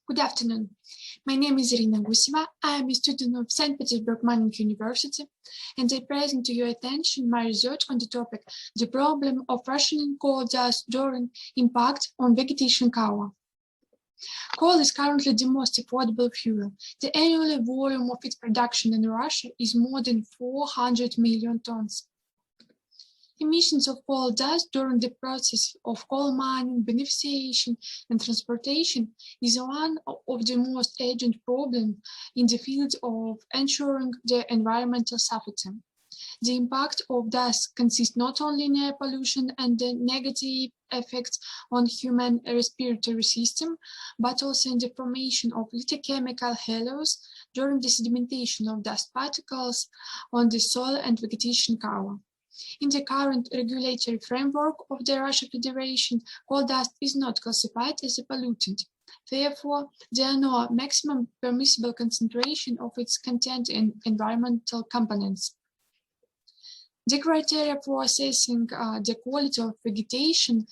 Good afternoon. My name is Arina Guseva. I am a student of St. Petersburg Mining University, and I present to your attention my research on the topic, the problem of rationing coal dust during impact on vegetation cover. Coal is currently the most affordable fuel. The annual volume of its production in Russia is more than 400 million tons. Emissions of coal dust during the process of coal mining, beneficiation, and transportation is one of the most urgent problems in the field of ensuring the environmental safety. The impact of dust consists not only in air pollution and the negative effects on human respiratory system, but also in the formation of lithochemical halos during the sedimentation of dust particles on the soil and vegetation cover. In the current regulatory framework of the Russian Federation, coal dust is not classified as a pollutant. Therefore, there are no maximum permissible concentration of its content in environmental components. The criteria for assessing the quality of vegetation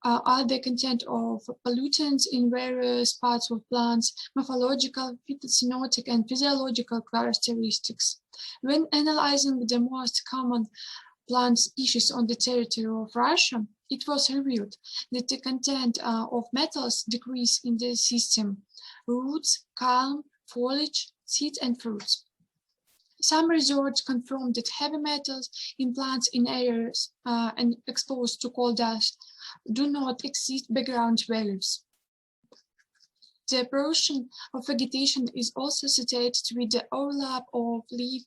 are the content of pollutants in various parts of plants, morphological, phytocyanotic, and physiological characteristics. When analyzing the most common plant species on the territory of Russia, it was revealed that the content of metals decrease in the system: roots, culm, foliage, seeds, and fruits. Some research confirmed that heavy metals in plants in areas and exposed to coal dust do not exceed background values. The erosion of vegetation is also associated with the overlap of leaf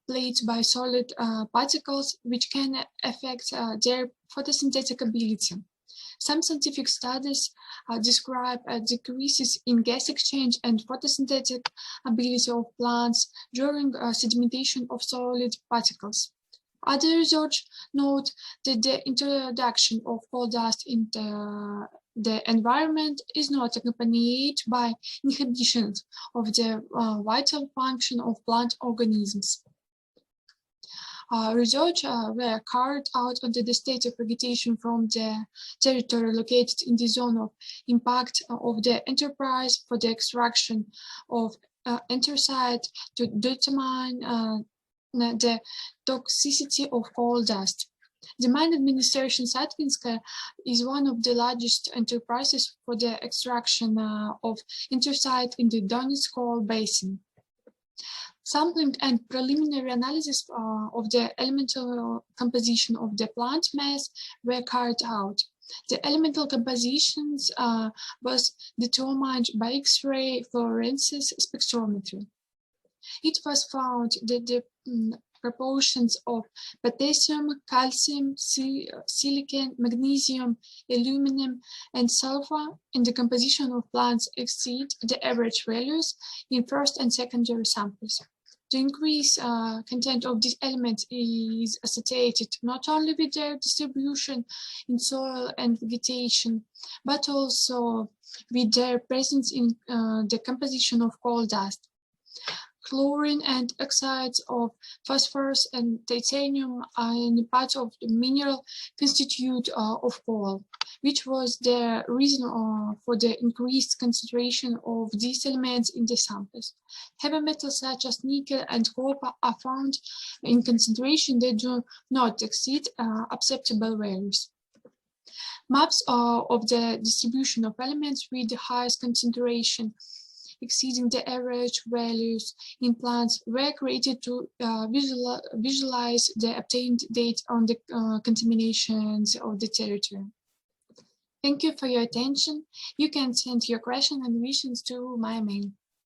plates by solid particles, which can affect their photosynthetic ability. Some scientific studies describe decreases in gas exchange and photosynthetic ability of plants during sedimentation of solid particles. Other research note that the introduction of coal dust into the environment is not accompanied by inhibition of the vital function of plant organisms. Research were carried out under the state of vegetation from the territory located in the zone of impact of the enterprise for the extraction of anthracite to determine the toxicity of coal dust. The mine administration Satvinskaya is one of the largest enterprises for the extraction of anthracite in the Donetsk coal basin. Sampling and preliminary analysis of the elemental composition of the plant mass were carried out. The elemental compositions was determined by X-ray fluorescence spectrometry. It was found that the proportions of potassium, calcium, silicon, magnesium, aluminum, and sulfur in the composition of plants exceed the average values in first and secondary samples. The increased content of these elements is associated not only with their distribution in soil and vegetation, but also with their presence in the composition of coal dust. Chlorine and oxides of phosphorus and titanium are part of the mineral constitute of coal, which was the reason for the increased concentration of these elements in the samples. Heavy metals such as nickel and copper are found in concentration that do not exceed acceptable values. Maps of the distribution of elements with the highest concentration exceeding the average values in plants were created to visualize the obtained data on the contaminations of the territory. Thank you for your attention. You can send your questions and visions to my mail.